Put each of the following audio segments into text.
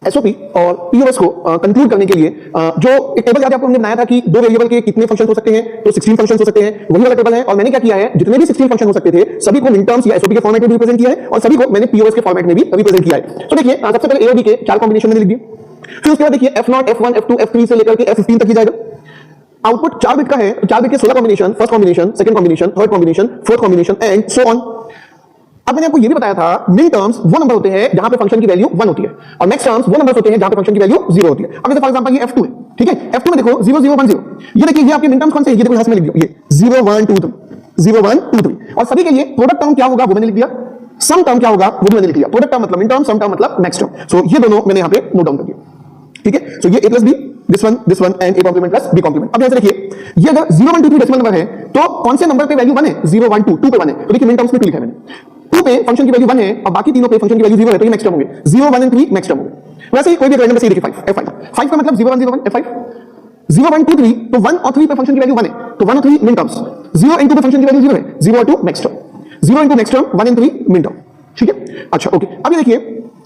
SOP और POS को conclude करने के लिए जो एक टेबल याद है आपको हमने बनाया था कि दो वेरिएबल के कितने फंक्शंस हो सकते हैं, तो 16 फंक्शंस हो सकते हैं, वही वाला टेबल है। और मैंने क्या किया है, जितने भी 16 फंक्शन हो सकते थे सभी को मिन टर्म्स या एसओपी के फॉर्मेट में भी रिप्रेजेंट किया है और सभी को मैंने पीओएस के फॉर्मेट में भी रिप्रेजेंट किया है। तो देखिए सबसे पहले ए और बी के चार कॉम्बिनेशन मैंने लिख दिए, फिर उसके बाद देखिए F0 F1 F2 F3 से लेकर के F15 तक ही जाएगा। आउटपुट 4 बिट का है, 4 बिट के 16 combination, first combination, second combination, third combination, fourth combination and so on. अब मैंने आपको ये भी बताया था मिन टर्म्स वो नंबर होते हैं जहां पे फंक्शन की वैल्यू 1 होती है और मैक्स टर्म्स वो नंबर होते हैं जहां पे फंक्शन की वैल्यू 0 होती है। अब जैसे फॉर एग्जांपल ये F2 है, ठीक है, F2 में देखो 0 0 1 0, ये देखिए ये आपके मिन टर्म्स कौन से हैं, ये देखो यहां से मैं लिख दिया ये 0 1 2 3 0 1 2 3 और सभी के लिए प्रोडक्ट टर्म क्या होगा वो मैंने लिख दिया, सम टर्म क्या होगा वो भी मैंने लिख दिया। प्रोडक्ट टर्म मतलब मिन टर्म, सम टर्म मतलब मैक्स टर्म। सो ये दोनों मैंने यहां पे नोट डाउन कर दिया, ठीक है। सो ये a plus b, this one and a complement plus b complement। अब यहां से देखिए ये अगर 0 1 2 3 डेसिमल नंबर है तो कौन से नंबर पे वैल्यू 1 है, 0 1 2 2 पे 1 है, तो देखिए मिन टर्म्स में 2 लिखा है मैंने। 2 पे फंक्शन की वैल्यू 1 है और बाकी तीनों पे फंक्शन की वैल्यू 0 है, तो ये मैक्स टर्म होंगे, 0 1 and 3 मैक्स टर्म होंगे। वैसे ही कोई भी रैंडम से देखिए 5 f5 5 का मतलब 0 1 0 1 f5 0 1 2 3, तो 1 और 3 पे फंक्शन की वैल्यू 1 है, तो 1 और 3 मिन टर्म्स, 0 and 2 पे फंक्शन की वैल्यू 0 है, 0 और 2 max term, 0 and 2 max term, 1 and 3 min term, ठीक है। अच्छा ओके, अब ये देखिए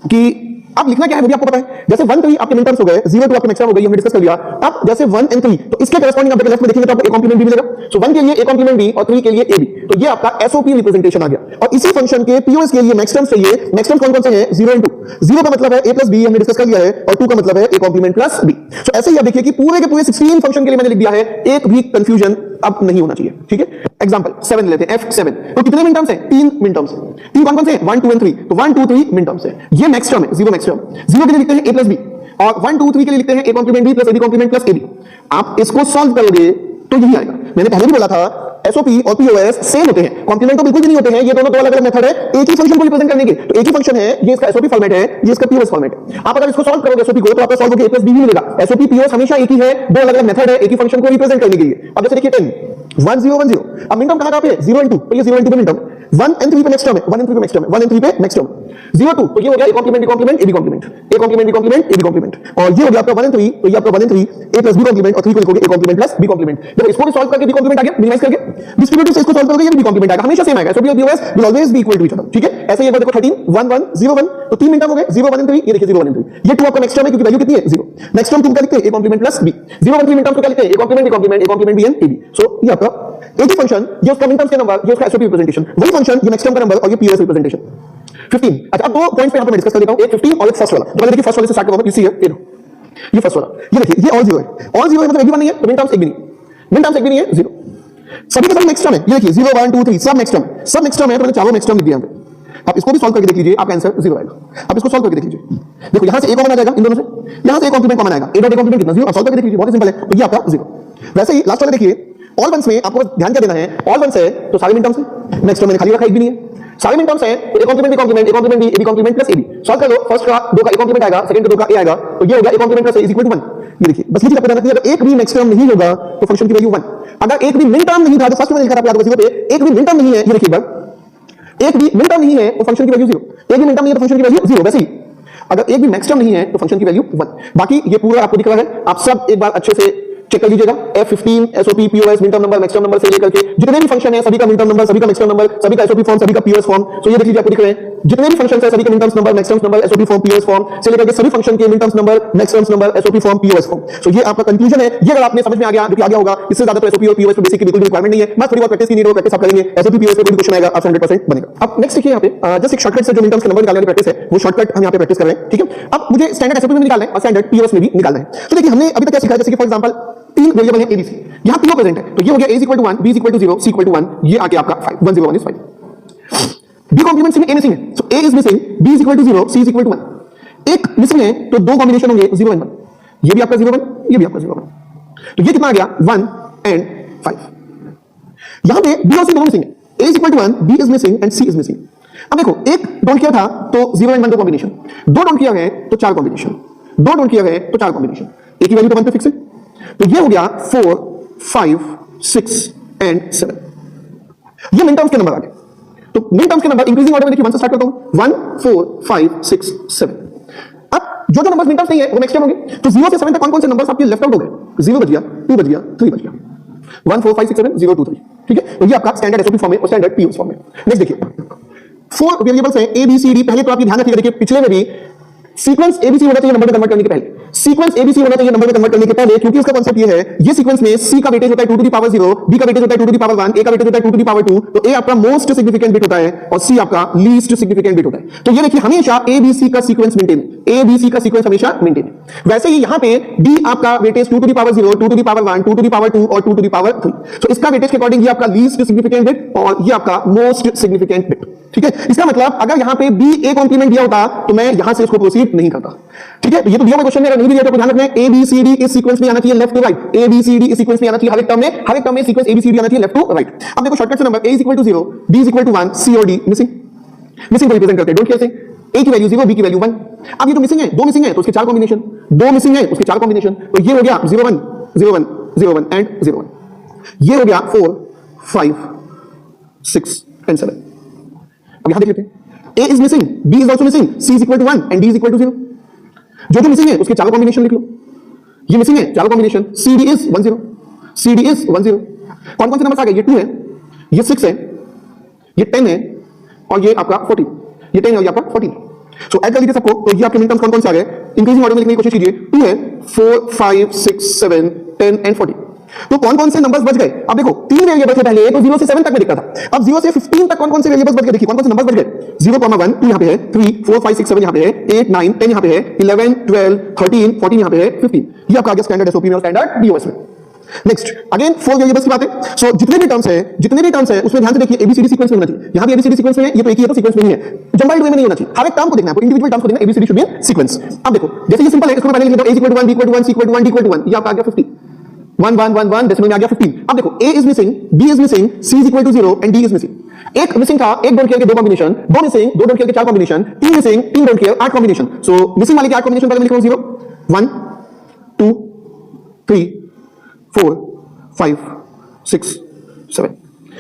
कि अब लिखना क्या है वो भी आपको पता है। जैसे 1 3 आपके मिन टर्म्स हो गए, 0 2 आपके मैक्स टर्म हो गई, हमने डिस्कस कर लिया। अब जैसे 1 and 3 तो इसके करेस्पॉन्डिंग आप लेफ्ट में देखेंगे तो आपको ए कॉम्प्लीमेंट बी मिलेगा। सो 1 के लिए ए कॉम्प्लीमेंट बी और 3 के लिए ए बी, तो ये आपका एसओपी रिप्रेजेंटेशन आ गया। और इसी फंक्शन के पीओएस के लिए मैक्स टर्म्स चाहिए, मैक्स टर्म्स कौन-कौन से हैं, 0 and 2, 0 का मतलब है a plus b हमने डिस्कस कर लिया है और 2 का मतलब है a कॉम्प्लीमेंट प्लस b। सो ऐसे ही आप देखिए कि पूरे के पूरे 16 फंक्शन के लिए मैंने लिख दिया है, एक भी कंफ्यूजन अब नहीं होना चाहिए, ठीक है। एग्जांपल 7 लेते हैं, F7 तो कितने मिन टर्म्स हैं, 3 मिन टर्म्स हैं। 3 कौन-कौन से हैं, 1 2 and 3, तो 1 2 3 मिन टर्म्स हैं। ये मैक्स टर्म है, 0 मैक्स टर्म, 0 के लिए लिखते हैं a plus b और 1 2 3 के लिए लिखते हैं a complement b plus ab complement plus ab। आप इसको सॉल्व करोगे तो यही आएगा। मैंने पहले भी बोला था एसओपी और पीओएस सेम होते हैं, कॉम्प्लीमेंट तो बिल्कुल भी नहीं होते हैं, ये दोनों दो अलग-अलग मेथड है एक ही फंक्शन को रिप्रेजेंट करने के। तो एक ही फंक्शन है, ये इसका एसओपी फॉर्मेट है, ये इसका पीओएस फॉर्मेट है। आप अगर इसको सॉल्व करोगे एसओपी को तो आपको सॉल्व होके a plus b ही मिलेगा। एसओपी पीओएस हमेशा एक ही है, दो अलग-अलग मेथड है एक ही फंक्शन को रिप्रेजेंट करने के लिए। अब जैसे देखिए 10 1 0 1 0, अब मिन टर्म कहां पे है, 0 and 2, तो ये 0 and 2 पे मिन टर्म, 1 and 3 पे नेक्स्ट टर्म है, 1 and 3 पे नेक्स्ट टर्म है, 1 and 3 पे नेक्स्ट टर्म, 0 2 तो ये हो गया a complement b complement ab complement, a complement b complement ab complement, और ये हो गया आपका 1 and 3, तो ये आपका 1 and 3 a plus b complement और 3 को लिखोगे a complement plus b complement. देखो इसको भी सॉल्व करके b कॉम्प्लीमेंट आ गया, मिनिमाइज करके डिस्ट्रीब्यूटिव से इसको सॉल्व करोगे ये भी b कॉम्प्लीमेंट आएगा, हमेशा सेम आएगा। So POS will always be equal to each other, ठीक है। ऐसे ही एक बार देखो 13 1 1 0 1, तो 3 मिन टर्म हो गए, 0 1 and 3, ये देखिए 0 1 and 3, ये 2 आपका नेक्स्ट टर्म है क्योंकि वैल्यू कितनी है 0। नेक्स्ट टर्म 2 क्या लिखते हैं, a complement plus b, 0 1 3 min term को क्या लिखते हैं, a complement b complement a complement b and ab। So ये आपका एक ही फंक्शन, ये उसका मिन टर्म्स के नंबर, ये उसका एसओपी रिप्रेजेंटेशन, वही फंक्शन, ये नेक्स्ट टर्म का नंबर और ये पीओएस रिप्रेजेंटेशन। 15, अच्छा अब दो पॉइंट्स पे यहां पे मैं डिस्कस कर देता हूं, एक 15 और एक फर्स्ट वाला। तो पहले देखिए फर्स्ट वाले से स्टार्ट करूंगा, ये फर्स्ट वाला, ये देखिए ये ऑल 0 है, ऑल 0 है मतलब एक भी 1 नहीं है, तो मिन टर्म्स एक भी नहीं, मिन टर्म्स एक भी नहीं है, 0 सभी के सभी नेक्स्ट टर्म है। ये देखिए 0 1 2 3 सब नेक्स्ट टर्म है, सब नेक्स्ट टर्म है, तो मैंने चारों नेक्स्ट टर्म लिख दिया यहां पे। आप इसको भी सॉल्व करके देख लीजिए, आपका आंसर 0 आएगा। आप इसको सॉल्व करके देख लीजिए, देखो यहां से a कॉमन आ जाएगा इन दोनों से, यहां से a कॉम्प्लीमेंट कॉमन आएगा, a डॉट a कॉम्प्लीमेंट कितना 0, आप सॉल्व करके देख लीजिए, बहुत सिंपल है। तो ये आपका 0। वैसे ही लास्ट वाला देखिए ऑल वंस में आपको ध्यान क्या देना है, ऑल वंस है तो सारे मिन टर्म्स है, नेक्स्ट टर्म मैंने खाली रखा एक भी नहीं है, सारे मिन टर्म्स है तो a complement b complement a complement b ab complement plus ab। Solve कर लो, फर्स्ट का 2 का a कॉम्प्लीमेंट आएगा, सेकंड का 2 का a आएगा, तो ये हो गया a complement plus a is equal to 1। ये देखिए बस ये चीज आपको ध्यान रखनी है, अगर एक भी नेक्स्ट टर्म नहीं होगा तो फंक्शन की वैल्यू 1, अगर एक भी मिन टर्म नहीं था तो फर्स्ट में लिखा था आपको 0 पे, एक भी मिन टर्म नहीं है, ये देखिए एक बार एक भी मिन टर्म नहीं है तो फंक्शन की वैल्यू 0, एक भी मिन टर्म नहीं है तो फंक्शन की वैल्यू 0। वैसे ही अगर एक भी मैक्स टर्म नहीं है तो फंक्शन की वैल्यू 1। बाकी ये पूरा आपको दिख रहा है, आप सब एक बार अच्छे से चेक कर लीजिएगा। F15 SOP POS min term number max term number से लेकर के जितने भी फंक्शन है सभी का मिन टर्म नंबर, सभी का मैक्स टर्म नंबर, सभी का एसओपी फॉर्म, सभी का पीओएस फॉर्म। तो ये देख लीजिए आपको दिख रहे हैं जितने भी फंक्शन है सभी के मिन terms number, max terms number, SOP form, POS form से लेकर के सभी फंक्शन के मिन terms number, max terms number, SOP form, POS form. तो ये आपका कंक्लूजन है। ये अगर आपने समझ में आ गया जो कि आ गया होगा, इससे ज्यादा तो एसओपी और पीओएस पे बेसिक की बिल्कुल भी रिक्वायरमेंट नहीं है, बस थोड़ी बहुत प्रैक्टिस की नीड हो, प्रैक्टिस आप करेंगे एसओपी पीओएस पे कोई क्वेश्चन आएगा आप 100% बनेगा। अब नेक्स्ट देखिए यहाँ पे जस्ट एक शॉर्टकट से जो मिन टर्म्स के नंबर निकालने वाली प्रैक्टिस है वो शॉर्टकट हम यहाँ पे प्रैक्टिस कर रहे हैं, ठीक है। अब मुझे स्टैंडर्ड एसओपी में निकालना है और स्टैंडर्ड पीओएस में भी निकालना है। तो देखिए हमने अभी तक क्या सीखा है, जैसे कि फॉर एग्जांपल 3 वेरिएबल है एबीसी, यहां पीओ प्रेजेंट है, तो ये हो गया a = 1 b = 0 c = 1, ये आके आपका 5 1 0 1 is 5। b कॉम्प्लीमेंट में a मिसिंग है, सो a is missing, b = 0 c = 1। एक मिसिंग है तो दो कॉम्बिनेशन होंगे 0 and 1, ये भी आपका 0 1, ये भी आपका 0 1, तो ये कितना आ गया 1 and 5। यहां पे b और c दोनों मिसिंग है, a = 1 b is missing and c is missing। अब देखो एक डोंट किया था तो 0 and 1 दो कॉम्बिनेशन, दो डोंट किया है तो 4 कॉम्बिनेशन, दो डोंट किया है तो 4 कॉम्बिनेशन, एक ही वैल्यू तो 1 पे फिक्स है, तो ये हो गया 4 5 6 and 7। ये मिन टर्म्स के नंबर आ गए। तो मिन टर्म्स के नंबर इंक्रीजिंग ऑर्डर में देखिए 1 से स्टार्ट करता हूं, 1 4 5 6 7। अब जो जो नंबर्स मिन टर्म्स नहीं है वो नेक्स्ट टर्म होंगे, तो 0 से 7 तक कौन कौन से नंबर्स आपके लेफ्ट आउट हो गए, 0 बच गया, 2 बच गया, 3 बच गया, 1 4 5 6 7 0 2 3, ठीक है। तो ये आपका स्टैंडर्ड एसओपी फॉर्म है और स्टैंडर्ड पीओएस फॉर्म है। नेक्स्ट देखिए 4 वेरिएबल्स हैं a b c d। पहले तो आप ये ध्यान रखिएगा, देखिए पिछले में भी सीक्वेंस एबीसी होना चाहिए नंबर में कन्वर्ट करने के पहले, सीक्वेंस एबीसी होना चाहिए नंबर में कन्वर्ट करने के पहले, क्योंकि इसका कांसेप्ट ये है, ये सीक्वेंस में सी का वेटेज होता है 2 टू द पावर 0, बी का वेटेज होता है 2 टू द पावर 1, ए का वेटेज होता है 2 टू द पावर 2, तो ए आपका मोस्ट सिग्निफिकेंट बिट होता है और सी आपका लीस्ट सिग्निफिकेंट बिट होता है। तो ये देखिए हमेशा एबीसी का सीक्वेंस मेंटेन, एबीसी का सीक्वेंस हमेशा मेंटेन। वैसे ही यहां पे डी आपका weightage 2 to the power 0, 2 to the power 1, 2 to the power 2 और 2 टू द पावर 3। तो इसका वेटेज के अकॉर्डिंग ये आपका लीस्ट सिग्निफिकेंट बिट और ये आपका मोस्ट सिग्निफिकेंट बिट। ठीक है, इसका मतलब अगर यहां पे बी ए कॉम्प्लीमेंट दिया होता तो मैं यहां से इसको प्रोसीड नहीं करता। ठीक है, ये तो दिया हुआ क्वेश्चन में, अगर नहीं दिया तो ध्यान रखना है ए बी सी डी इस सीक्वेंस में आना चाहिए left to right, A B C D इस सीक्वेंस में आना चाहिए हर एक टर्म में sequence A B C D आना चाहिए लेफ्ट टू राइट। अब देखो शॉर्टकट से number a is equal to 0, b is equal to 1, c और d मिसिंग को रिप्रेजेंट करते हैं, डोंट केयर से a की वैल्यू 0, b की वैल्यू 1। अब ये तो मिसिंग है, दो मिसिंग है तो उसके चार कॉम्बिनेशन, दो मिसिंग है उसके चार कॉम्बिनेशन, तो ये हो गया 0 1 0 1 0 1 एंड 0 1, ये हो गया 4 5 6 एंड 7। अब यहां देख लेते हैं, a is missing, b is also missing, c is equal to 1 and d is equal to 0। जो मिसिंग है उसके चारों कॉम्बिनेशन लिख लो, ये मिसिंग है चारों combination, cd is 1 0, cd is 1 0। कौन कौन से नंबर्स आ गए, ये 2 है, ये 6 है, ये 10 है और ये आपका 14, ये 10 और ये आपका 14। सो ऐड कर लीजिए सबको, तो ये आपके मिन टर्म्स कौन कौन से आ गए, इंक्रीजिंग ऑर्डर में लिखने की कोशिश कीजिए। 2 है, 4 5 6 7 10 एंड 14। तो कौन कौन से नंबर्स बच गए, अब देखो 3 वेरिएबल्स थे पहले, तो 0 से 7 तक में दिखता था, अब 0 से 15 तक कौन कौन से वेरिएबल्स बच गए, देखिए कौन कौन से नंबर्स बच गए। 0,1 2 यहां पे है, 3 4 5 6 7 यहां पे है, 8 9 10 यहां पे है, 11 12 13 14 यहां पे है, 15 ये आपका आ गया स्टैंडर्ड एसओपी में और स्टैंडर्ड पीओएस में। नेक्स्ट अगेन 4 वेरिएबल्स की बात है। सो जितने भी टर्म्स है उसमें ध्यान से देखिए एबीसीडी सीक्वेंस में होना चाहिए, यहां भी एबीसीडी सीक्वेंस में है, ये तो एक ही है तो सीक्वेंस में नहीं है, जंबल्ड वे में नहीं होना चाहिए, हर एक टर्म को देखना है, इंडिविजुअल टर्म्स को देखना है, ABCD should be in sequence. अब देखो जैसे ये सिंपल है, इसको मैं पहले लिख देता हूं, a equal to 1 b equal to 1 c equal to 1 d equal to 1, ये आपका आ गया 50, 1 1 1 1 डेसिमल में आ गया 15। अब देखो a is missing, b is missing, c is equal to 0 and d is missing. एक मिसिंग था, एक डोंट केयर के दो कॉम्बिनेशन, दो मिसिंग, दो डोंट केयर के चार कॉम्बिनेशन, तीन मिसिंग, तीन don't care 8 combination. So missing वाले के 8 कॉम्बिनेशन पहले मैं लिख रहा हूं 0 1 2 3 4 5 6 7।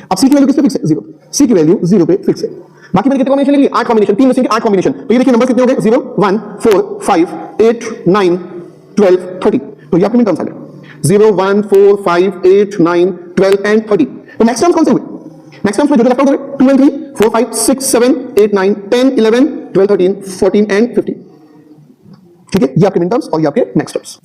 अब c की वैल्यू किस पे फिक्स है, 0, c की वैल्यू 0 पे फिक्स है। बाकी मैंने कितने कॉम्बिनेशन लिख लिए, 8 कॉम्बिनेशन, तीन मिसिंग के 8 कॉम्बिनेशन, तो ये देखिए नंबर कितने हो गए, 0 1 4 5 8 9 12 13। तो ये आपके मिन टर्म्स आ गए 0 1 4 5 8 9 12 एंड 13। तो नेक्स्ट टर्म्स कौन से हुए, नेक्स्ट टर्म्स में जो लेफ्ट आउट हो गए 2 एंड 3 4 5 6 7 8 9 10 11 12 13 14 एंड 15। ठीक है, ये आपके मिन टर्म्स और ये आपके next terms.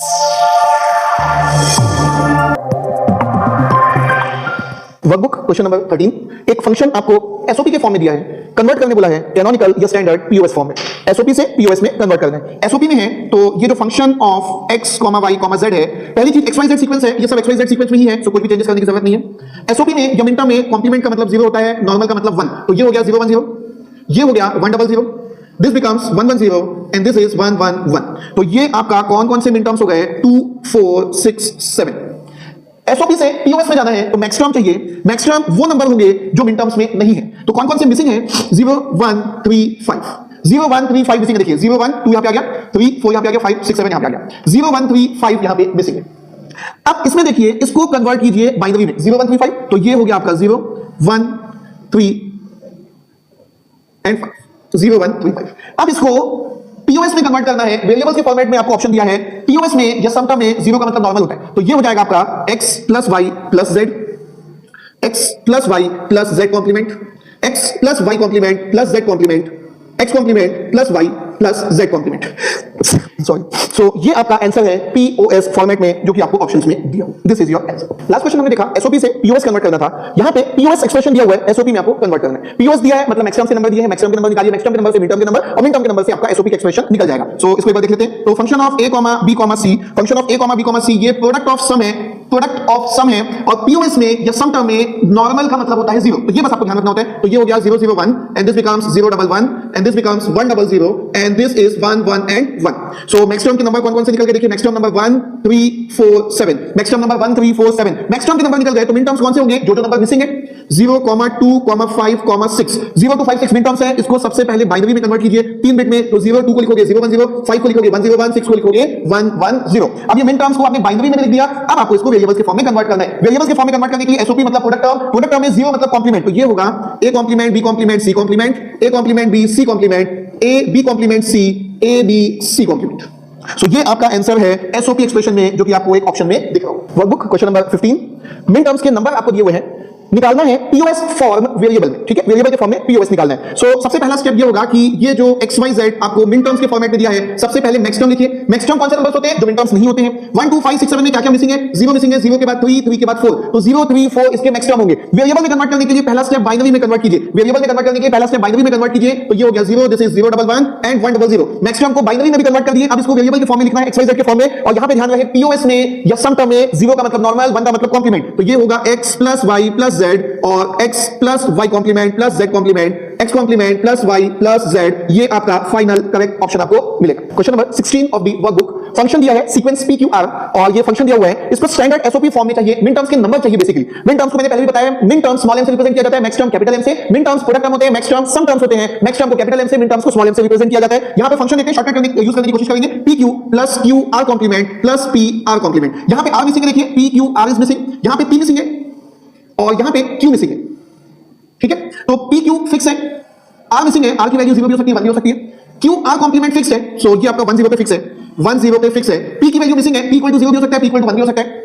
Workbook question number 13, एक फंक्शन आपको एसओपी के फॉर्म में दिया है, कन्वर्ट करने बोला है कैनोनिकल या स्टैंडर्ड पीओएस फॉर्म में, एसओपी से पीओएस में कन्वर्ट करना है। एसओपी में है तो ये जो function of x, y, z है, पहली चीज xyz सीक्वेंस है, ये सब xyz सीक्वेंस में ही है, सो कोई भी चेंजेस करने की जरूरत नहीं है। एसओपी में या मिनटर्म में कॉम्प्लीमेंट का मतलब 0 होता है, नॉर्मल का मतलब 1, तो ये हो गया 0 1 0, ये हो गया 1 0 0, this becomes 1 1 0 and this is 1 1 1। तो ये आपका कौन कौन से मिनटर्म्स हो गए, 2 4 6 7। एसओपी से पीओएस में जाना है तो मैक्स टर्म चाहिए, मैक्स टर्म वो नंबर होंगे जो मिन टर्म्स में नहीं है, तो कौन कौन से मिसिंग है, 0 1 3 5, 0 1 3 5 मिसिंग है, देखिए 0 1 2 यहां पे आ गया, 3 4 यहां पे आ गया, 5 6 7 यहां पे आ गया, 0 1 3 5 यहां पे मिसिंग है। अब इसमें देखिए इसको कन्वर्ट कीजिए बाइनरी में, 0 1 3 5, तो ये हो गया आपका 0 1 3 एंड 5, तो 0 1 3 5। अब इसको पीओएस में कन्वर्ट करना है, वेरिएबल्स के फॉर्मेट में आपको ऑप्शन दिया है, पीओएस में या सम टर्म में 0 का मतलब नॉर्मल होता है, तो ये हो जाएगा आपका x plus Y plus Z, x plus Y plus Z complement, x plus Y complement plus Z complement, x complement plus Y plus Z complement. Sorry, so ये आपका आंसर है पीओएस फॉर्मेट में जो कि आपको ऑप्शंस में दिया हुआ, this is your answer. Last question हमने देखा एसओपी से पीओएस कन्वर्ट करना था, यहां पे पीओएस एक्सप्रेशन दिया हुआ है, एसओपी में आपको कन्वर्ट करना है। पीओएस दिया है मतलब मैक्सिमम से नंबर दिए हैं, मैक्सिमम के नंबर निकालिए, मैक्सिमम के नंबर से मिन टर्म के नंबर और मिन टर्म के नंबर से आपका एसओपी का एक्सप्रेशन निकल जाएगा। सो इसको एक बार देख लेते हैं। तो function of a, b, c, function of a, b, c ये प्रोडक्ट ऑफ सम है, प्रोडक्ट ऑफ सम है, और पीओएस में या सम टर्म में नॉर्मल का मतलब होता है 0, तो ये बस आपको ध्यान रखना होता है। तो ये हो गया 0 0 1 and this becomes 0 1 1 and this becomes 1 0 0 and this is 1 1 and 1। So next term के नंबर कौन कौन से निकल गए, देखिए next term number 1 3 4 7, next term number 1 3 4 7, next term के नंबर निकल गए, तो मिन टर्म्स कौन से होंगे, जो नंबर मिसिंग है 0 2 5 6, 0 to 5 6 मिन टर्म्स है, इसको सबसे पहले बाइनरी में कन्वर्ट कीजिए 3 बिट में, तो 0 2 को लिखोगे 0 1 0, 5 को लिखोगे 1 0 1, 6 को लिखोगे 1 1 0। अब ये मिन टर्म्स को आपने बाइनरी में लिख दिया, अब आपको इसको वेरिएबल्स के फॉर्म में कन्वर्ट करना है। वेरिएबल्स के फॉर्म में कन्वर्ट करने के लिए एसओपी मतलब प्रोडक्ट टर्म में 0 मतलब कॉम्प्लीमेंट, तो ये होगा a complement b complement c complement, a complement b c complement, a b complement c, a b c complement. So ये आपका आंसर है एसओपी एक्सप्रेशन में जो कि आपको एक ऑप्शन में दिख रहा हो। वर्कबुक क्वेश्चन नंबर 15, मिन टर्म्स के नंबर आपको दिए हुए हैं, निकालना है पीओएस फॉर्म वेरिएबल में, ठीक है, वेरिएबल के फॉर्म में पीओएस निकालना है। सो सबसे पहला स्टेप ये होगा कि ये जो XYZ आपको मिन टर्म्स के फॉर्मेट में दिया है, सबसे पहले मैक्स टर्म लिखिए। मैक्स टर्म कौन से नंबर्स होते हैं? जो मिन टर्म्स नहीं होते हैं। 1 2 5 6 7 में क्या क्या मिसिंग है? 0 मिसिंग है, 0 के बाद 3 3 के बाद 4, तो 0 3 4 इसके मैक्स टर्म होंगे। वेरिएबल में कन्वर्ट करने के लिए पहला स्टेप बाइनरी में कन्वर्ट कीजिए। वेरिएबल में कन्वर्ट करने के लिए पहला स्टेप बाइनरी में कन्वर्ट कीजिए, तो ये हो गया 0, this is 0 1 1 and 1 0 0। Max term को बाइनरी में भी कन्वर्ट कर दिए, अब इसको वेरिएबल के फॉर्म में लिखना है, XYZ के फॉर्म में। और यहां पे ध्यान रहे पीओएस में या सम टर्म में 0 का मतलब नॉर्मल, 1 का मतलब कॉम्प्लीमेंट, तो ये होगा x plus y plus z और x plus y complement plus z complement, x complement plus y plus z, ये आपका फाइनल करेक्ट ऑप्शन आपको मिलेगा। Question number 16 of the workbook. Function दिया है सीक्वेंस PQR और ये फंक्शन दिया हुआ है, इसको स्टैंडर्ड एसओपी फॉर्म में चाहिए। मिन टर्म्स के नंबर चाहिए बेसिकली। मिन टर्म्स को मैंने पहले भी बताया, मिन टर्म्स स्मॉल m से रिप्रेजेंट किया जाता है, मैक्स टर्म कैपिटल M से। मिन टर्म्स प्रोडक्ट टर्म होते हैं, मैक्स टर्म सम टर्म्स होते हैं। मैक्स टर्म को कैपिटल M से, मिन टर्म्स को स्मॉल m से रिप्रेजेंट किया जाता है। यहां पे फंक्शन लेके शॉर्टकट करने यूज करने की कोशिश करेंगे, PQ plus QR complement plus PR complement. यहां पे R मिसिंग है, देखिए PQR इज मिसिंग, यहां पे P मिसिंग है और यहां पे Q मिसिंग है, ठीक है। तो PQ फिक्स है, R मिसिंग है, R की वैल्यू 0 भी हो सकती है, 1 भी हो सकती है। QR कॉम्प्लीमेंट फिक्स है, सो ये आपका 1 0 पे फिक्स है, 1 0 पे फिक्स है। P की वैल्यू मिसिंग है, P इक्वल टू 0 भी हो सकता है, P इक्वल टू 1 भी हो सकता है।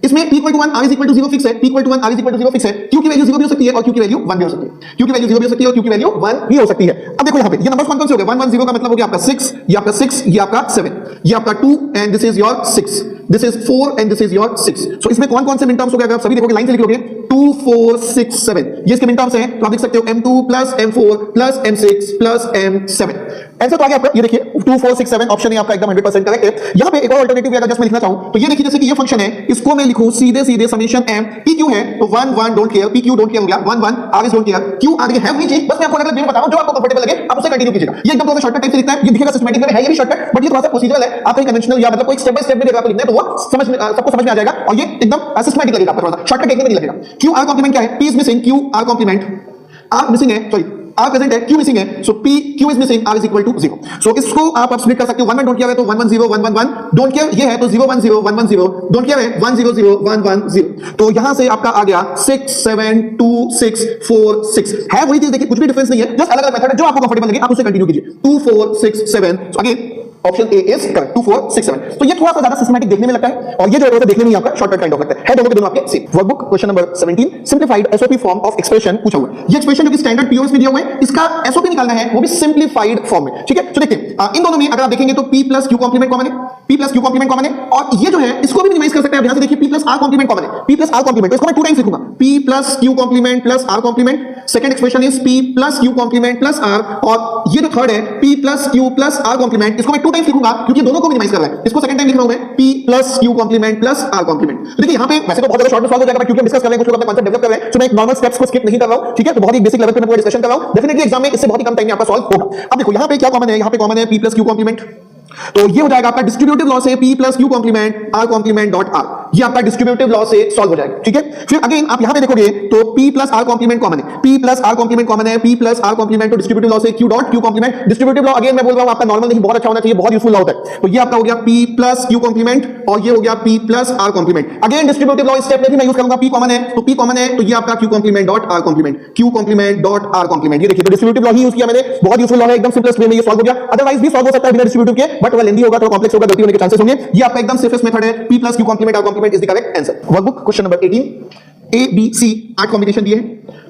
इसमें P equal to 1 R is equal to 0 fix है, P equal to 1 R is equal to 0 fix है। Q की वैल्यू 0 भी हो सकती है और Q की वैल्यू 1 भी हो सकती है। Q की वैल्यू 0 भी हो सकती है और Q की वैल्यू 1 भी हो सकती है। अब देखो यहां पे ये नंबर्स कौन कौन से हो गए? 1 1 0 का मतलब हो गया आपका 6, ये आपका 6, ये आपका 7, ये आपका 2 and this is your 6, this is 4 and this is your 6। सो इसमें कौन कौन से मिन टर्म्स हो गए? अगर आप सभी देखोगे लाइन से लिख लोगे 2 4 6 7, ये इसके मिन टर्म्स हैं, तो आप लिख सकते हो M2 plus M4 plus M6 plus M7। Answer तो आ गया आपका, ये देखिए 2 4 6 7 ऑप्शन है आपका एकदम 100% करेक्ट है। यहां पे एक और अल्टरनेटिव अगर जस्ट मैं लिखना चाहूं तो ये देखिए, जैसे कि ये फंक्शन है, इसको मैं लिखूं सीधे सीधे समेशन m pq है, तो 1 1 don't care, pq don't care हो गया, 1 1 r is don't care, q आगे है नहीं चाहिए। बस मैं आपको अलग-अलग वे बता रहा हूं, जो आपको कंफर्टेबल लगे आप उसे कंटिन्यू कीजिएगा। ये एकदम थोड़ा शॉर्टकट टाइप से लिखता है, ये दिखेगा सिस्टमैटिक में है, ये भी शॉर्टकट, बट ये थोड़ा सा प्रोसीजरल है। आप कहीं कन्वेंशनल या मतलब कोई स्टेप बाय स्टेप में अगर आपको लिखना है तो वो समझ में सबको समझ में आ जाएगा और ये एकदम सिस्टमैटिक लगेगा आपको, थोड़ा सा शॉर्टकट देखने में नहीं लगेगा। q r कॉम्प्लीमेंट क्या है? p is missing, q r complement, r missing है, सॉरी R प्रेजेंट है, Q मिसिंग है, so P Q is missing, R is equal to 0। सो इसको आप स्प्लिट कर सकते हो, 1 1 डोंट केयर है तो 1 1 0 1 1 1 डोंट केयर, ये है तो 0 1 0 1 1 0 डोंट केयर है, 1 0 0 1 1 0। तो यहां से आपका आ गया 6 7 2 6 4 6 है वही चीज, देखिए कुछ भी डिफरेंस नहीं है, जस्ट अलग अलग मेथड है, जो आपको कंफर्टेबल लगे आप उसे कंटिन्यू कीजिए। 2 4 6 7, so again option A is correct, 2 4 6 7। तो ये थोड़ा सा ज्यादा सिस्टमैटिक देखने में लगता है और ये जो है देखने में आपका शॉर्टकट काइंड ऑफ लगता है, दोनों के दोनों आपके same. Workbook question number 17, simplified SOP form of expression पूछा हुआ है। ये एक्सप्रेशन जो कि स्टैंडर्ड पीओएस में दिया हुआ है, इसका एसओपी निकालना है, वो भी सिंपलीफाइड फॉर्म में, ठीक है। तो देखिए इन दोनों में अगर आप देखेंगे तो P plus Q complement common है, P plus Q complement common है, और ये जो है इसको भी मिनिमाइज कर सकते हैं। ध्यान से देखिए P plus R complement common है, P प्लस R कॉम्प्लीमेंट, इसको मैं 2 टाइम्स लिखूंगा, P plus Q complement plus R complement. Second expression is P plus Q complement plus R, और ये जो थर्ड है P plus Q plus R complement, इसको मैं 2 टाइम्स लिखूंगा क्योंकि दोनों को मिनिमाइज कर रहा है। इसको सेकंड टाइम लिख रहा हूं मैं P plus Q complement plus R complement. तो देखिए यहां पे वैसे तो बहुत ज्यादा शॉर्ट में सॉल्व हो जाएगा, क्योंकि हम डिस्कस कर रहे हैं, कुछ लोग अपना कांसेप्ट डेवलप कर रहे हैं, सो मैं एक नॉर्मल स्टेप्स को स्किप नहीं कर रहा हूं, ठीक है। तो बहुत ही बेसिक लेवल पे मैं पूरा डिस्कशन कर रहा हूं, डेफिनेटली एग्जाम में इससे बहुत ही कम टाइम में आपका सॉल्व होगा। अब देखो यहां पे क्या कॉमन है, यहां पे कॉमन है P प्लस Q कॉम्प्लीमेंट, तो ये हो जाएगा आपका डिस्ट्रीब्यूटिव लॉ से P plus Q complement R complement dot R, ये आपका डिस्ट्रीब्यूटिव लॉ से सॉल्व हो जाएगा, ठीक है। फिर अगेन आप यहां पे देखोगे तो P plus R complement common है, P plus R complement common है, P प्लस R कॉम्प्लीमेंट, तो डिस्ट्रीब्यूटिव लॉ से Q dot Q complement. Distributive law again मैं बोल रहा हूं आपका नॉर्मल नहीं, बहुत अच्छा होना चाहिए, बहुत यूजफुल लॉ होता है। तो ये आपका हो गया P प्लस Q कॉम्प्लीमेंट और ये हो गया P plus R complement. Again distributive law step में भी मैं यूज करूंगा, P कॉमन है तो P कॉमन है, तो ये आपका Q complement dot R complement, Q complement dot R complement. ये देखिए तो डिस्ट्रीब्यूटिव लॉ ही यूज किया मैंने, बहुत यूजफुल लॉ है, एकदम सिंपलेस्ट वे में ये सॉल्व हो गया। अदरवाइज भी सॉल्व हो सकता है बिना डिस्ट्रीब्यूटिव के, बट वो लेंथी होगा, थोड़ा कॉम्प्लेक्स होगा, गलती होने के चांसेस होंगे। ये आपका एकदम सेफेस्ट मेथड है, P plus Q complement R complement is the correct answer. Workbook question number 18, A B C 8 combination दिए हैं,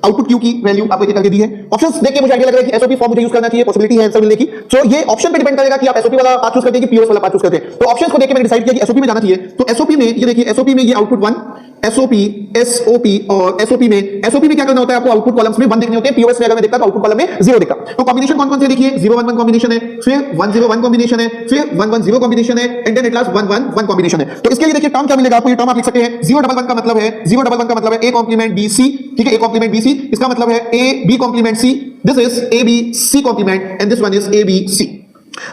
आउटपुट Q की वैल्यू आपको एक करके दी है। ऑप्शंस देख के मुझे आइडिया लग रहा है कि एसओपी फॉर्म मुझे यूज करना चाहिए, पॉसिबिलिटी है आंसर मिलने की। तो ये ऑप्शन पे डिपेंड करेगा कि आप एसओपी वाला पार्ट चूज करते हैं कि पीओएस वाला पार्ट चूज करते हैं। तो ऑप्शंस को देख के मैंने डिसाइड किया कि एसओपी में जाना चाहिए। तो एसओपी में ये देखिए, एसओपी में ये आउटपुट 1, एसओपी एसओपी, और एसओपी में क्या करना होता है आपको, आउटपुट कॉलम्स में 1 देखने होते हैं। पीओएस में अगर मैं देखता तो आउटपुट कॉलम में 0 देखता। तो कॉम्बिनेशन कौन कौन से देखिए, 0 1 1 कॉम्बिनेशन है, फिर 1 0 1 कॉम्बिनेशन है, फिर 1 1 0 कॉम्बिनेशन है, and then at last 1 1 1 combination है। तो इसके लिए देखिए टर्म क्या मिलेगा आपको, ये टर्म आप लिख सकते हैं 0 1 1 का मतलब है, 0 1 1 का मतलब है A कॉम्प्लीमेंट B C, ठीक है, A कॉम्प्लीमेंट B C, इसका मतलब है A B complement C, this is A B C complement and this one is A B C।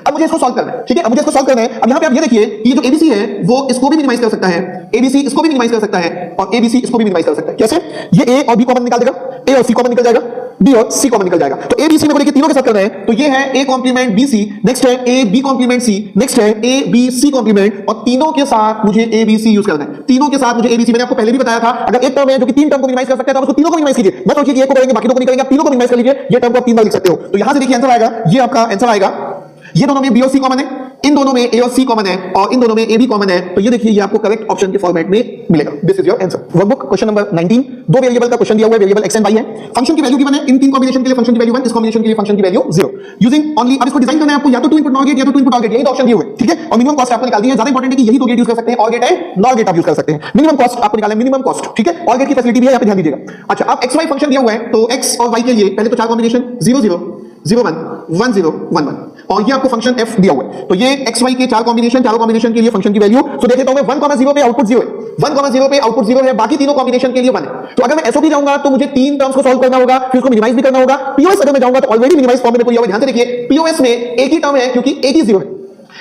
अब मुझे इसको सॉल्व करना है, ठीक है, अब मुझे इसको सॉल्व करना है। अब यहां पे आप ये देखिए कि ये जो ABC है वो इसको भी मिनिमाइज कर सकता है, ABC इसको भी मिनिमाइज कर सकता है, और ABC इसको भी मिनिमाइज कर सकता है। कैसे? ये A और B कॉमन निकाल देगा, A और C कॉमन निकल जाएगा, B और C कॉमन निकल जाएगा। तो ABC मेरे को लेके तीनों के साथ करना है, तो ये है A कॉम्प्लीमेंट BC, नेक्स्ट है A B complement C, next है A B C कॉम्प्लीमेंट, और तीनों के साथ मुझे ABC यूज करना है। तीनों के साथ मुझे ABC, मैंने आपको पहले भी बताया था, अगर एक टर्म है जो कि 3 टर्म को मिनिमाइज कर सकता है तो आप उसको तीनों को मिनिमाइज कीजिए, मत सोचिए कि एक को करेंगे बाकी दो को नहीं करेंगे, आप तीनों को मिनिमाइज कर लीजिए। ये टर्म को आप 3 बार लिख सकते हो। तो यहां से देखिए आंसर आएगा, ये आपका आंसर आएगा, ये दोनों में B और C कॉमन है, इन दोनों में ए और सी कॉमन है और इन दोनों में ए भी कॉमन है, तो ये देखिए ये आपको करेक्ट ऑप्शन के फॉर्मेट में मिलेगा। This is your answer. Workbook question number 19, दो वेरिएबल का क्वेश्चन दिया हुआ है, वेरिएबल एक्स एंड वाई है, फंक्शन की वैल्यू गिवन है, इन तीन कॉम्बिनेशन के लिए फंक्शन की वैल्यू 1, इस कॉम्बिनेशन के लिए फंक्शन की वैल्यू 0, यूजिंग ओनली। अब इसको डिजाइन करना है आपको, या तो 2 इनपुट नॉर गेट या तो 2 इनपुट ऑर गेट, यही दो ऑप्शन दिए हुए, ठीक है। और मिनिमम कॉस्ट आपको निकाल दी है, ज्यादा इंपॉर्टेंट है कि यही दो गेट यूज कर सकते हैं, ऑर गेट है, नॉर गेट आप यूज कर सकते हैं। मिनिमम कॉस्ट आपको निकालना है, मिनिमम कॉस्ट, ठीक है। ऑर गेट की फैसिलिटी भी है, यहां पे ध्यान दीजिएगा। अच्छा, अब एक्स वाई फंक्शन दिया हुआ है, तो एक्स और वाई के लिए पहले तो चार कॉम्बिनेशन 0 0 0 1 1 0 1 1, और ये आपको फंक्शन f दिया हुआ है, तो ये x y के चार कॉम्बिनेशन, चारों कॉम्बिनेशन के लिए फंक्शन की वैल्यू। तो देख लेता हूं मैं 1,0 पे आउटपुट 0 है, 1,0 पे आउटपुट 0 है, बाकी तीनों कॉम्बिनेशन के लिए 1 है। तो अगर मैं एसओपी जाऊंगा तो मुझे तीन टर्म्स को सॉल्व करना होगा, फिर उसको मिनिमाइज भी करना होगा। पीओएस अगर मैं जाऊंगा तो ऑलरेडी मिनिमाइज फॉर्म में दिया हुआ है, ध्यान से देखिए। पीओएस में एक ही टर्म है क्योंकि एक ही 0 है।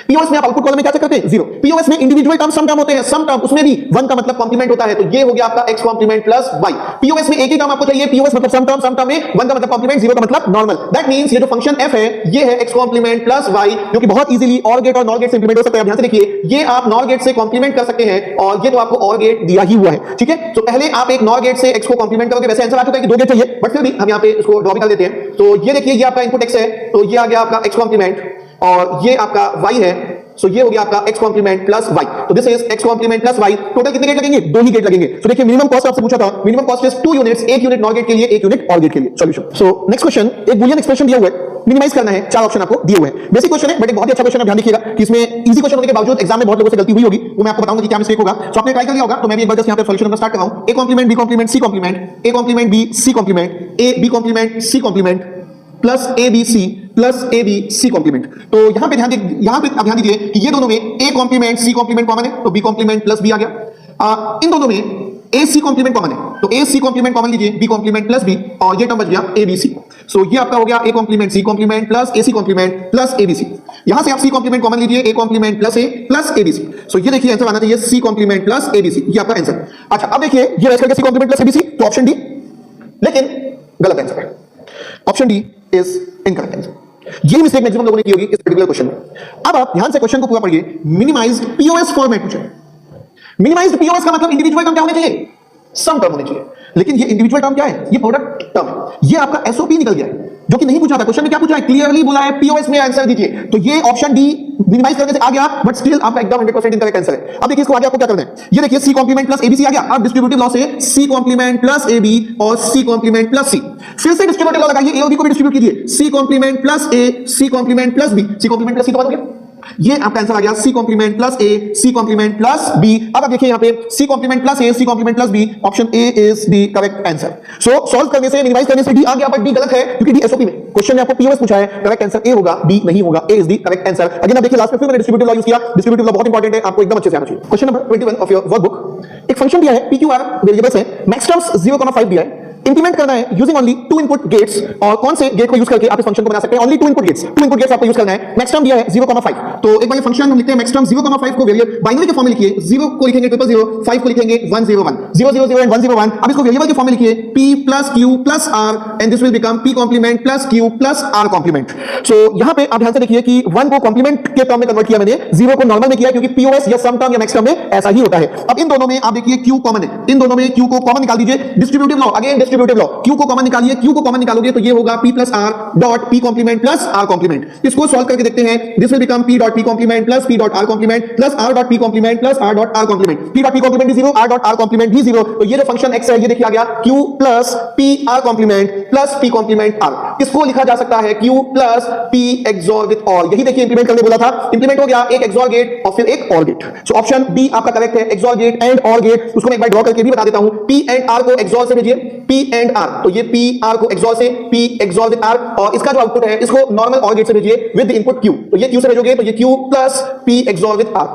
पीओएस में आप आउटपुट कॉलम में क्या चेक करते हैं? 0। पीओएस में इंडिविजुअल टर्म, सम टर्म होते हैं, सम टर्म उसमें भी 1 का मतलब कॉम्प्लीमेंट होता है, तो ये हो गया आपका x complement plus y। POS में एक ही टर्म आपको चाहिए, पीओएस मतलब सम टर्म में 1 का मतलब कॉम्प्लीमेंट, 0 का मतलब नॉर्मल। दैट मींस ये जो फंक्शन f है ये है x कॉम्प्लीमेंट प्लस y, जो कि बहुत इजीली ऑर गेट और नॉर गेट से इंप्लीमेंट हो सकता है। ध्यान से देखिए, ये आप नॉर गेट से कॉम्प्लीमेंट कर सकते हैं और ये तो आपको ऑर गेट दिया ही हुआ है, ठीक है। तो पहले आप एक नॉर गेट से x को कॉम्प्लीमेंट करोगे, वैसे आंसर आ चुका है कि 2 गेट चाहिए, बट फिर भी हम यहां पे इसको ड्रॉ भी कर देते हैं। तो ये देखिए, ये आपका इनपुट x है, तो ये आ गया आपका x कॉम्प्लीमेंट, और ये आपका y है, सो ये हो गया आपका x कॉम्प्लीमेंट प्लस y। तो this is x complement plus y। Total कितने गेट लगेंगे? 2 ही गेट लगेंगे। तो देखिए, मिनिमम कॉस्ट आपसे पूछा था, मिनिमम कॉस्ट इज 2 यूनिट्स, एक यूनिट नॉर गेट के लिए, एक यूनिट ऑर गेट के लिए। सॉल्यूशन। सो नेक्स्ट क्वेश्चन, एक बूलियन एक्सप्रेशन दिया हुआ है, मिनिमाइज करना है, चार ऑप्शन आपको दिए हुए हैं। बेसिक क्वेश्चन है बट एक बहुत ही अच्छा क्वेश्चन है, ध्यान रखिएगा कि इसमें इजी क्वेश्चन होने के बावजूद एग्जाम में बहुत लोगों से गलती हुई होगी, वो मैं आपको बताऊंगा कि क्या मिस्टेक होगा। सो आपने ट्राई कर लिया होगा, तो मैं भी एक बार जस्ट यहां पे सॉल्यूशन नंबर स्टार्ट कर रहा हूं। a complement, b complement, c complement, a complement, b c complement, a b complement, c complement plus abc plus abc complement. तो यहां पे ध्यान दीजिए कि ये दोनों में a complement c complement common है, तो b कॉम्प्लीमेंट प्लस b आ गया। इन दोनों में ac कॉम्प्लीमेंट कॉमन है, तो ac कॉम्प्लीमेंट कॉमन लीजिए, b कॉम्प्लीमेंट प्लस b, और ये टर्म बच गया abc। सो ये आपका हो गया a complement, c complement plus ac complement plus abc। यहां से आप c कॉम्प्लीमेंट कॉमन लीजिए, a complement plus a plus abc। So ये देखिए आंसर आना चाहिए c कॉम्प्लीमेंट प्लस abc, ये आपका आंसर। अच्छा, अब देखिए ये रह गया c कॉम्प्लीमेंट प्लस abc, तो ऑप्शन डी, लेकिन गलत आंसर है। Option D is incorrect answer. ये मिस्टेक मैक्सिमम लोगों ने की होगी इस पर्टिकुलर क्वेश्चन में। अब आप ध्यान से क्वेश्चन को पूरा पढ़िए। मिनिमाइज्ड पीओएस फॉर्मेट पूछा है। मिनिमाइज्ड पीओएस का मतलब इंडिविजुअल टर्म क्या होने चाहिए? सम टर्म होने चाहिए, लेकिन ये इंडिविजुअल टर्म क्या है? ये प्रोडक्ट टर्म है। ये आपका एसओपी निकल गया है, जो कि नहीं पूछा था। क्वेश्चन में क्या पूछा है? क्लियरली बोला है पीओएस में आंसर दीजिए, तो ये ऑप्शन डी मिनिमाइज करने से आ गया, बट स्टिल आपका एकदम 100% इनकरेक्ट आंसर है। अब देखिए इसको आगे आपको क्या करना है। ये देखिए, सी कॉम्प्लीमेंट प्लस एबीसी आ गया। अब डिस्ट्रीब्यूटिव लॉ से सी कॉम्प्लीमेंट प्लस एबी और सी कॉम्प्लीमेंट प्लस सी, फिर से डिस्ट्रीब्यूटिव लॉ लगाइए, ए और बी को भी डिस्ट्रीब्यूट कीजिए। C complement plus A, C complement plus B, C complement plus C तो बन गया। ये आपका आंसर आ गया C complement plus A, C complement plus B. अब आप देखिए यहां पे C complement plus A, C complement plus B, option A is the correct answer. So solve करने से, मिनिमाइज करने से डी आ गया, बट डी गलत है क्योंकि डी एसओपी में क्वेश्चन में आपको पीओएस पूछा है। करेक्ट आंसर ए होगा, बी नहीं होगा। A is the correct answer. Again आप देखिए लास्ट में फिर मैंने डिस्ट्रीब्यूटिव लॉ यूज किया। डिस्ट्रीब्यूटिव लॉ बहुत इंपॉर्टेंट है, आपको एकदम अच्छे से आना चाहिए। Question number 21 of your workbook, एक फंक्शन दिया है PQR वेरिएबल्स है, मैक्स टर्म्स 0,5 दिया है, इंप्लीमेंट करना है यूजिंग ओनली 2 इनपुट गेट्स। और कौन से गेट को यूज करके आप इस फंक्शन को बना सकते हैं? ओनली 2 इनपुट गेट्स आपको यूज करना है। मैक्स टर्म दिया है 0,5, तो एक बार ये फंक्शन हम लिखते हैं। मैक्स टर्म 0,5 को वेरिएबल बाइनरी के फॉर्म में लिखिए, 0 को लिखेंगे 000, 5 को लिखेंगे 101, 000 एंड 101। अब इसको वेरिएबल के फॉर्म में लिखिए, p plus q plus r, and this will become p complement plus q plus r complement. So यहां पे आप ध्यान से देखिए कि 1 को कॉम्प्लीमेंट के टर्म में कन्वर्ट किया मैंने, 0 को नॉर्मल में किया, क्योंकि पीओएस या सम टर्म या मैक्स टर्म में ऐसा ही होता है। अब इन दोनों में आप देखिए q कॉमन है, इन दोनों में q को कॉमन निकाल दीजिए। Distributive law, again distributive law, q को कॉमन निकालिए, q को कॉमन निकालोगे तो ये होगा p plus r dot p complement plus r complement. इसको सॉल्व करके देखते हैं। This will become p dot p complement plus p dot r complement plus r dot p complement plus r dot r complement. p dot p complement भी 0, r dot r complement भी 0, तो ये जो function x है ये देखिए आ गया q plus p r complement plus p complement r। इसको लिखा जा सकता है q plus p XOR with OR। यही देखिए इंप्लीमेंट करने बोला था, इंप्लीमेंट हो गया, एक XOR गेट और फिर एक OR gate. So option D आपका करेक्ट है, XOR gate and OR gate. उसको मैं एक बार ड्रॉ करके भी बता देता हूं। p एंड r को XOR से भेजिए, p एंड r, तो ये p r को XOR से, p XOR विद r, और इसका जो आउटपुट है इसको नॉर्मल OR गेट से भेजिए विद इनपुट q, तो ये q से भेजोगे तो ये q plus p XOR with r।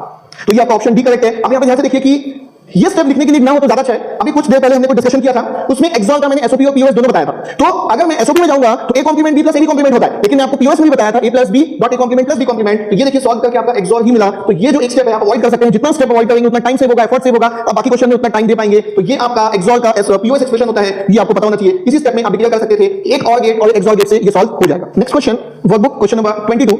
तो ये आपका ऑप्शन डी करेक्ट है। अब यहां पे ध्यान से देखिए कि ये स्टेप लिखने के लिए ना हो तो ज्यादा अच्छा है। अभी कुछ देर पहले हमने कोई डिस्कशन किया था, उसमें एक्सॉल का मैंने एसओपी और पीओएस दोनों बताया था। तो अगर मैं एसओपी में जाऊंगा तो A complement B plus A B complement होता है, लेकिन मैं आपको पीओएस में भी बताया था A plus B dot A complement plus B complement. तो ये देखिए सॉल्व करके आपका एक्सॉल ही मिला। तो ये जो एक स्टेप है आप अवॉइड कर सकते हैं, जितना स्टेप अवॉइड करेंगे उतना टाइम सेव होगा, एफर्ट सेव होगा, अब बाकी क्वेश्चन में उतना टाइम दे पाएंगे। तो ये आपका एक्सॉल का पीओएस एक्सप्रेशन होता है, ये आपको पता होना चाहिए। इसी स्टेप में आप डिक्लेयर कर सकते थे, एक और गेट और एक्सॉल गेट से ये सॉल्व हो जाएगा। Next question, workbook question number 22,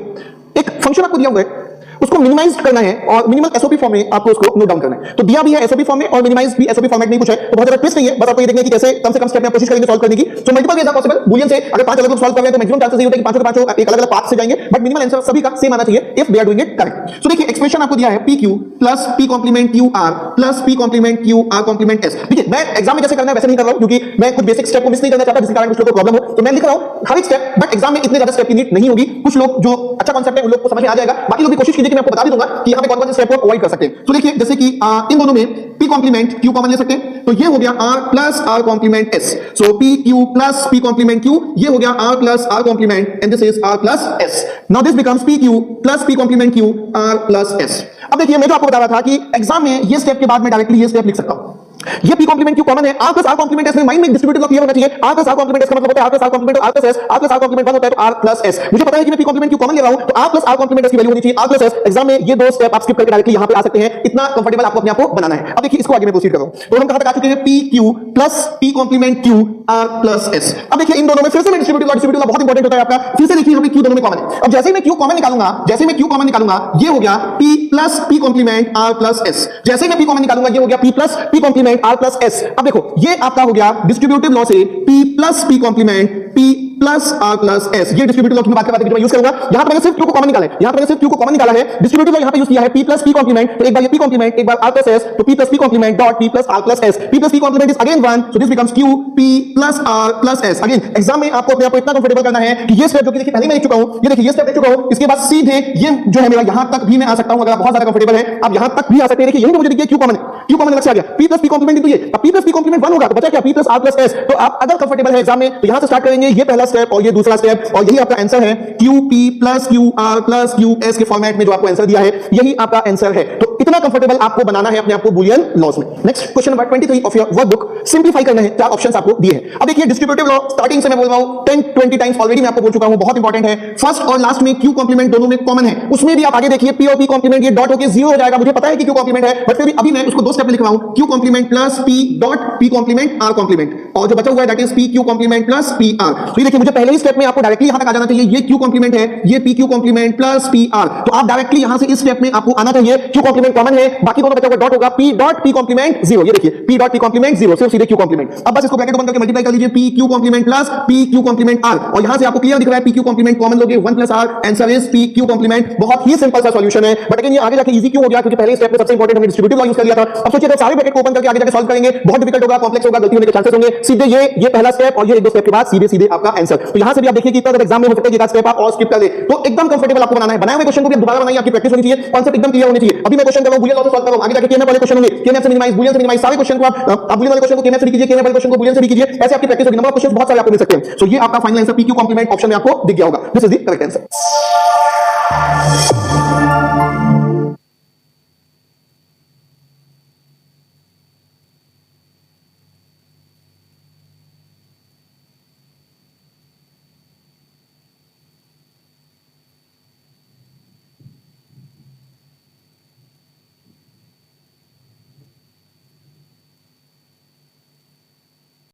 एक फंक्शन आपको दिया हुआ है, उसको मिनिमाइज करना है और मिनिमल एसओपी फॉर्म में आपको उसको नोट डाउन करना है। तो दिया भी है एसओपी फॉर्म में और मिनिमाइज भी एसओपी फॉर्मेट में कुछ है, तो बहुत ज्यादा ट्विस्ट नहीं है, बस आपको ये देखना है कि कैसे कम से कम स्टेप में आप कोशिश करेंगे सॉल्व करने की। So multiple ways are possible. Boolean से अगर 5 अलग अलग सॉल्व कर रहे हैं तो मैक्सिमम चांसेस ये होता है कि पांचों के पांचों एक अलग अलग पाथ से जाएंगे, बट मिनिमल आंसर सभी का सेम आना चाहिए if they are doing it correct. So देखिए एक्सप्रेशन आपको दिया है pq plus p complement qr plus p complement qr complement s। देखिए मैं एग्जाम में जैसे करना है वैसे नहीं कर रहा हूं, क्योंकि मैं कुछ बेसिक स्टेप को मिस नहीं करना चाहता जिसके कारण कुछ लोगों को प्रॉब्लम हो, तो मैं लिख रहा हूं हर एक स्टेप, बट एग्जाम में इतने ज्यादा स्टेप की नीड नहीं होगी। कुछ लोग जो अच्छा कांसेप्ट है उन लोग को समझ में आ जाएगा, बाकी लोग भी कोशिश कीजिए कि मैं आपको बता भी दूंगा कि यहां पे कौन-कौन से स्टेप को अवॉइड कर सकते हैं। तो देखिए जैसे कि इन दोनों में p कॉम्प्लीमेंट q कॉमन ले सकते हैं, तो ये हो गया r plus r complement s। So pq plus p complement q, ये हो गया r plus r complement and this is r plus s। Now this becomes pq plus p complement q r plus s। अब देखिए मैं जो आपको बता रहा था कि एग्जाम में ये स्टेप के बाद मैं डायरेक्टली ये स्टेप लिख सकता हूं। ये p कॉम्प्लीमेंट q कॉमन है, r plus r complement s में माइंड में डिस्ट्रीब्यूटिव लॉ क्लियर होना चाहिए। r plus r complement s का मतलब होता है r प्लस r कॉम्प्लीमेंट और r plus s, r plus r complement 1 होता है तो r प्लस s। मुझे पता है कि मैं p कॉम्प्लीमेंट q कॉमन ले रहा हूं, तो r plus r complement s की वैल्यू होनी चाहिए r प्लस s। एग्जाम में ये दो स्टेप आप स्किप करके डायरेक्टली यहां पे आ सकते हैं, इतना कंफर्टेबल आपको अपने आप को बनाना है। अब देखिए इसको आगे मैं प्रोसीड कर रहा हूं, तो हम कहां तक आ चुके हैं, pq plus p complement q r plus s। अब देखिए इन दोनों में फिर से मैं डिस्ट्रीब्यूटिव लॉ बहुत इंपॉर्टेंट होता है आपका, फिर से देखिए यहां पे q दोनों में कॉमन है। अब जैसे ही मैं q कॉमन निकालूंगा, ये हो गया p plus p complement r plus s। जैसे ही मैं p कॉमन निकालूंगा ये हो गया p plus p complement r plus s। अब देखो ये आपका हो गया डिस्ट्रीब्यूटिव लॉ से p plus p complement p plus r plus s। ये डिस्ट्रीब्यूटिव लॉ की बात करवाते हैं जो मैं यूज करूंगा। यहां पर मैंने सिर्फ q को कॉमन निकाला है, डिस्ट्रीब्यूटिव लॉ यहां पे यूज किया है p प्लस p कॉम्प्लीमेंट, तो एक बार ये p कॉम्प्लीमेंट एक बार r प्लस s, तो p plus p complement dot p plus r plus s। p plus p complement is again 1, so this becomes q p plus r plus s। Again exam में आपको अपने आप को इतना comfortable करना है कि ये स्टेप जो कि देखिए पहले मैं लिख चुका हूं, ये देखिए ये स्टेप लिख चुका हूं, इसके बाद सीधे ये जो है मेरा यहां तक भी मैं आ सकता हूं। अगर आप बहुत ज्यादा कंफर्टेबल है आप यहां तक भी आ सकते हैं। देखिए यहीं पे मुझे देखिए q कॉमन अलग से आ गया, p plus p complement into ये, अब p प्लस p कॉम्प्लीमेंट 1 होगा तो बचा क्या, p plus r plus s। तो आप अगर कंफर्टेबल है एग्जाम में तो यहां से स्टार्ट करेंगे, ये पहला स्टेप और ये दूसरा स्टेप, और यही आपका आंसर है qp plus qr plus qs के फॉर्मेट में जो आपको आंसर दिया है यही आपका आंसर है। तो इतना कंफर्टेबल आपको बनाना है अपने आप को बूलियन लॉज में। Next question number 23 of your workbook, simplify करना है, चार ऑप्शंस आपको दिए हैं। अब देखिए डिस्ट्रीब्यूटिव लॉ स्टार्टिंग से मैं बोल रहा हूं 10-20 टाइम्स ऑलरेडी मैं आपको बोल चुका हूं, बहुत इंपॉर्टेंट है। फर्स्ट और लास्ट में q कॉम्प्लीमेंट दोनों में कॉमन है, उसमें भी आप आगे देखिए p और p कॉम्प्लीमेंट ये डॉट होके 0 हो जाएगा। मुझे पता है कि q कॉम्प्लीमेंट है, बट फिर भी अभी मैं उसको दो स्टेप में लिख रहा हूं, q complement plus p dot p complement r complement, और जो बचा हुआ है that is pq complement plus pr। तो ये देखिए मुझे पहले ही स्टेप में आपको डायरेक्टली यहां तक आ जाना चाहिए, ये q कॉम्प्लीमेंट है, ये pq कॉम्प्लीमेंट प्लस pr, तो आप डायरेक्टली यहां से इस स्टेप में आपको आना चाहिए। q कॉम्प्लीमेंट कॉमन है, बाकी दोनों बचा हुआ डॉट होगा, p डॉट p कॉम्प्लीमेंट 0, ये देखिए p डॉट p कॉम्प्लीमेंट 0, सिर्फ सीधे q कॉम्प्लीमेंट। अब बस इसको ब्रैकेट बंद करके मल्टीप्लाई कर लीजिए, pq complement plus pq complement r, और यहां से आपको क्लियर दिख रहा है pq कॉम्प्लीमेंट कॉमन लोगे 1 plus r, answer is pq complement. बहुत ही सिंपल सा सॉल्यूशन है, बट अगेन ये आगे जाके इजी क्यों हो गया, क्योंकि पहले स्टेप में सबसे इंपॉर्टेंट हमने डिस्ट्रीब्यूटिव लॉ यूज कर लिया था। अब सोचिए सारे ब्रैकेट को ओपन करके आगे जाके सॉल्व करेंगे, बहुत डिफिकल्ट होगा, कॉम्प्लेक्स होगा, गलती होने के चांसेस होंगे। सीधे ये पहला स्टेप और ये एक दो स्टेप के बाद सीधे सीधे आपका आंसर। तो यहां से भी आप देखिए कि इतना एग्जाम में हो सकता है कि एक स्टेप आप और स्किप कर दे, तो एकदम कंफर्टेबल आपको बनाना है। बनाए हुए क्वेश्चन को भी दोबारा बनाइए, आपकी प्रैक्टिस होनी चाहिए, कांसेप्ट एकदम क्लियर होनी चाहिए। अभी मैं क्वेश्चन कर रहा हूं बूलियन लॉ से सॉल्व कर रहा हूं, आगे जाके केएमएफ वाले क्वेश्चन होंगे, केएमएफ से मिनिमाइज, बूलियन से मिनिमाइज, सारे क्वेश्चन को आप बूलियन वाले क्वेश्चन को केएमएफ से भी कीजिए, केएमएफ वाले क्वेश्चन को बूलियन से भी कीजिए, ऐसे आपकी प्रैक्टिस होगी। नंबर ऑफ क्वेश्चंस बहुत सारे आपको मिल सकते हैं। सो ये आपका final answer pq complement option में आपको दिख गया होगा, this is the correct answer.